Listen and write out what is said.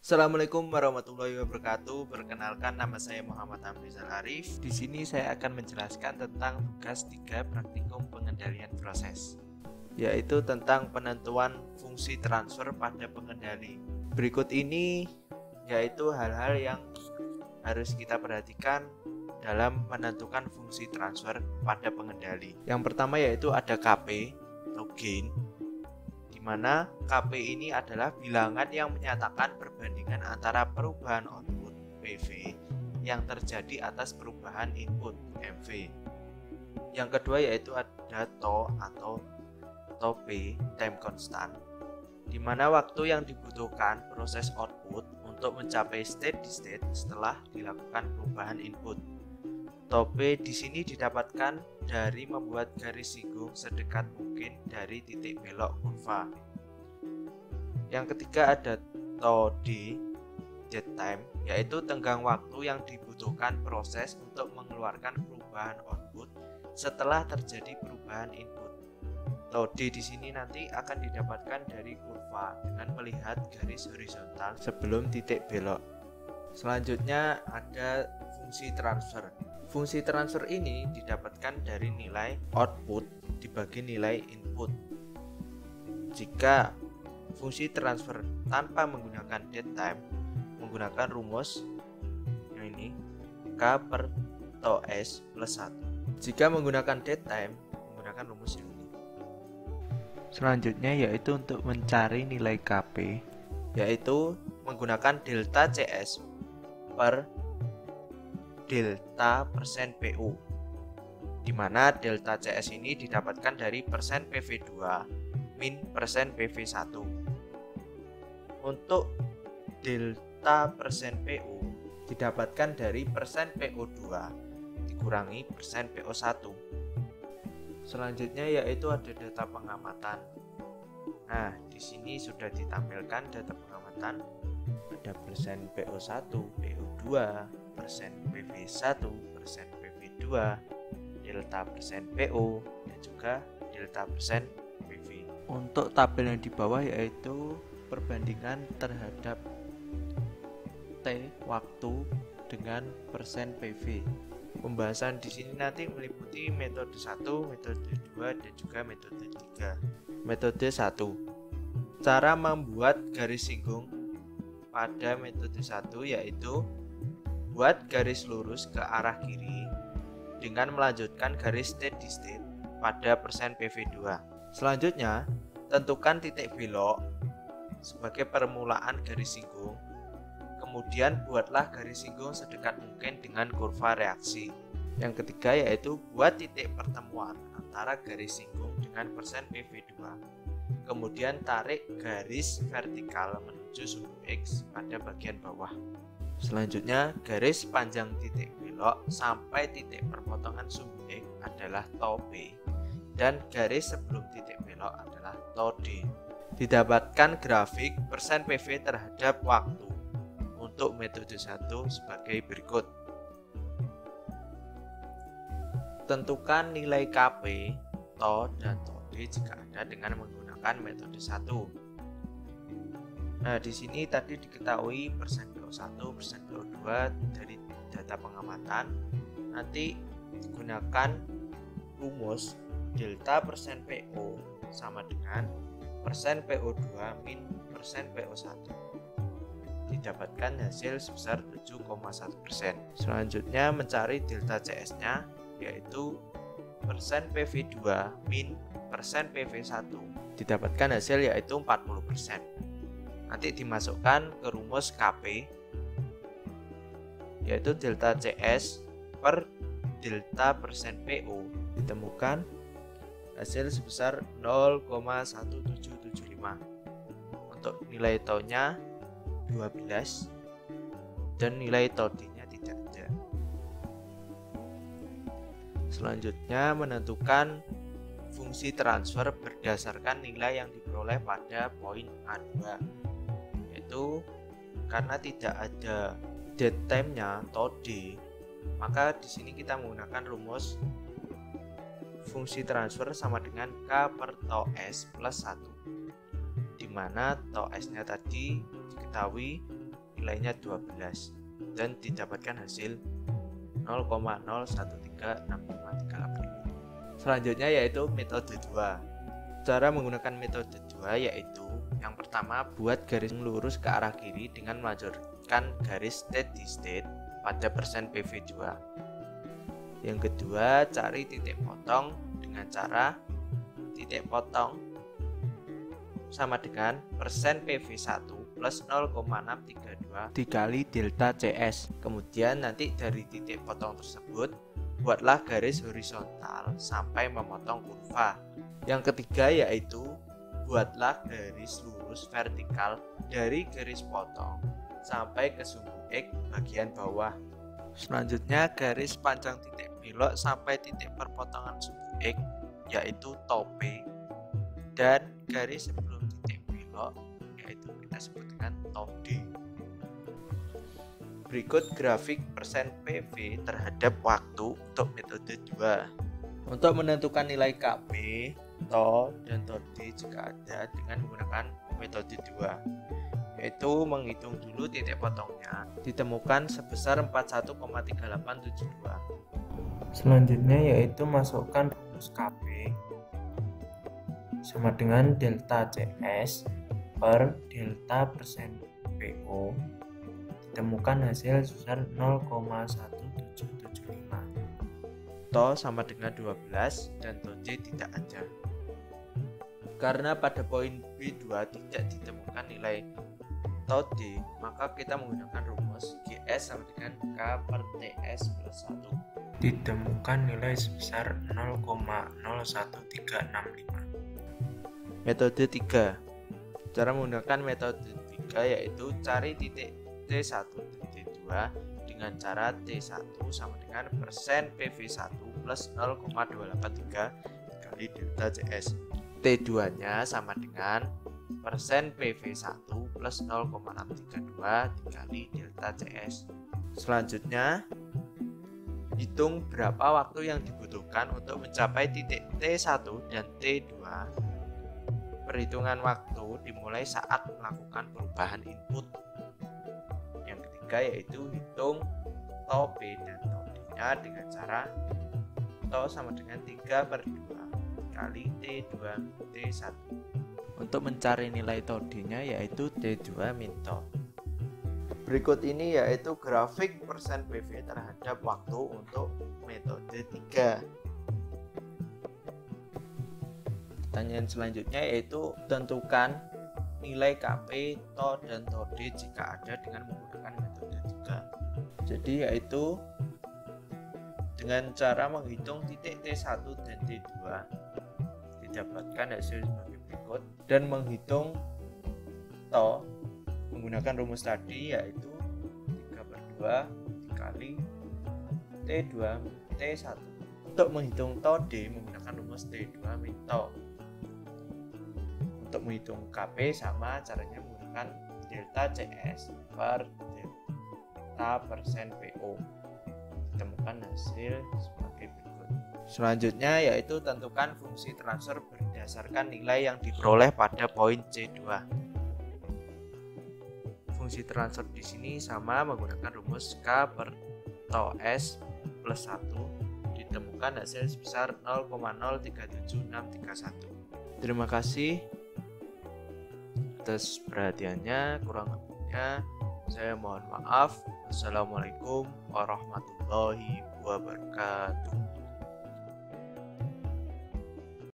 Assalamualaikum warahmatullahi wabarakatuh. Perkenalkan, nama saya Muhammad Amrizal Arif. Di sini saya akan menjelaskan tentang tugas 3 praktikum pengendalian proses, yaitu tentang penentuan fungsi transfer pada pengendali. Berikut ini yaitu hal-hal yang harus kita perhatikan dalam menentukan fungsi transfer pada pengendali. Yang pertama yaitu ada KP atau gain, mana KP ini adalah bilangan yang menyatakan perbandingan antara perubahan output PV yang terjadi atas perubahan input MV. Yang kedua yaitu ada TO atau TOP, time constant, di mana waktu yang dibutuhkan proses output untuk mencapai steady state setelah dilakukan perubahan input. TOP di sini didapatkan dari membuat garis singgung sedekat mungkin dari titik belok kurva. Yang ketiga ada TOD, dead time, yaitu tenggang waktu yang dibutuhkan proses untuk mengeluarkan perubahan output setelah terjadi perubahan input. TOD di sini nanti akan didapatkan dari kurva dengan melihat garis horizontal sebelum titik belok. Selanjutnya ada fungsi transfer. Fungsi transfer ini didapatkan dari nilai output dibagi nilai input. Jika fungsi transfer tanpa menggunakan dead time, menggunakan rumus yang ini, K per TO S plus 1. Jika menggunakan dead time, menggunakan rumus yang ini. Selanjutnya yaitu untuk mencari nilai KP, yaitu menggunakan delta CS per delta persen PU, di mana delta CS ini didapatkan dari persen PV2 min persen PV1. Untuk delta persen PU didapatkan dari persen PO2 dikurangi persen PO1. Selanjutnya yaitu ada data pengamatan. Nah, di sini sudah ditampilkan data pengamatan. Ada persen PO1, PO2, persen PV1, persen PV2, delta persen PO, dan juga delta persen PV. Untuk tabel yang di bawah yaitu perbandingan terhadap T waktu dengan persen PV. Pembahasan di sini nanti meliputi metode 1, metode 2, dan juga metode 3. Metode 1. Cara membuat garis singgung pada metode 1 yaitu buat garis lurus ke arah kiri dengan melanjutkan garis steady state pada persen PV2. Selanjutnya, tentukan titik belok sebagai permulaan garis singgung. Kemudian buatlah garis singgung sedekat mungkin dengan kurva reaksi. Yang ketiga yaitu buat titik pertemuan antara garis singgung dengan persen PV2. Kemudian tarik garis vertikal menuju sumbu X pada bagian bawah. Selanjutnya, garis panjang titik belok sampai titik perpotongan sumbu X adalah TOP dan garis sebelum titik belok adalah TOD. Didapatkan grafik persen PV terhadap waktu untuk metode 1 sebagai berikut. Tentukan nilai KP, TO, dan TOD jika ada dengan menggunakan metode 1. Nah, di sini tadi diketahui persen PO1, persen PO2 dari data pengamatan. Nanti digunakan rumus delta persen PO sama dengan persen PO2 min persen PO1. Didapatkan hasil sebesar 7,1%. Selanjutnya mencari delta CS-nya yaitu persen PV2 min persen PV1. Didapatkan hasil yaitu 40%. Nanti dimasukkan ke rumus KP yaitu delta CS per delta persen PO. Ditemukan hasil sebesar 0,1775. Untuk nilai TO-nya 12 dan nilai TOD-nya tidak ada. Selanjutnya menentukan fungsi transfer berdasarkan nilai yang diperoleh pada poin A2, yaitu karena tidak ada dead time-nya TOD, maka di sini kita menggunakan rumus fungsi transfer sama dengan K per TO S plus 1, di mana TO S-nya tadi diketahui nilainya 12 dan didapatkan hasil 0,0136538. Selanjutnya yaitu metode 2. Cara menggunakan metode 2 yaitu yang pertama, buat garis lurus ke arah kiri dengan melanjutkan garis steady state pada persen PV2. Yang kedua, cari titik potong dengan cara titik potong sama dengan persen PV1 plus 0,632 dikali delta CS. Kemudian nanti dari titik potong tersebut buatlah garis horizontal sampai memotong kurva. Yang ketiga yaitu buatlah garis lurus vertikal dari garis potong sampai ke sumbu X bagian bawah. Selanjutnya garis panjang titik belok sampai titik perpotongan sumbu X yaitu tope, dan garis sebelum titik belok yaitu kita sebut dengan top D. Berikut grafik persen PV terhadap waktu untuk metode 2. Untuk menentukan nilai KB, TO, dan TOD jika ada dengan menggunakan metode 2, yaitu menghitung dulu titik potongnya ditemukan sebesar 41,3872. Selanjutnya yaitu masukkan rumus KB sama dengan delta CS per delta persen PO, ditemukan hasil sebesar 0,1775. TO sama dengan 12 dan TOD tidak ada. Karena pada poin B2 tidak ditemukan nilai TOD, maka kita menggunakan rumus GS sama dengan K per TS plus 1. Ditemukan nilai sebesar 0,01365. Metode 3. Cara menggunakan metode 3 yaitu cari titik T1 dan T2 dengan cara T1 sama dengan persen PV1 plus 0,283 dikali delta CS. T2 nya sama dengan persen PV1 plus 0,632 dikali delta CS. Selanjutnya, hitung berapa waktu yang dibutuhkan untuk mencapai titik T1 dan T2. Perhitungan waktu dimulai saat melakukan perubahan input. Yang ketiga yaitu hitung TO P dan TO D nya dengan cara TO sama dengan 3 per 2 kali T2 T1. Untuk mencari nilai TO D nya yaitu T2 min TO. Berikut ini yaitu grafik persen PV terhadap waktu untuk metode 3. Pertanyaan selanjutnya yaitu tentukan nilai KP, TO, dan TOD jika ada dengan menggunakan metode 3. Jadi yaitu dengan cara menghitung titik T1 dan T2 didapatkan hasil sebagai berikut, dan menghitung TO menggunakan rumus tadi yaitu 3 per 2 dikali T2 T1. Untuk menghitung TOD menggunakan rumus T2 min TO. Untuk menghitung KP sama caranya menggunakan delta CS per delta persen PO. Ditemukan hasil sebagai berikut. Selanjutnya yaitu tentukan fungsi transfer berdasarkan nilai yang diperoleh pada poin C2. Fungsi transfer di sini sama menggunakan rumus K per TO S plus 1, ditemukan hasil sebesar 0,037631. Terima kasih atas perhatiannya, kurang lebihnya saya mohon maaf. Wassalamualaikum warahmatullahi wabarakatuh.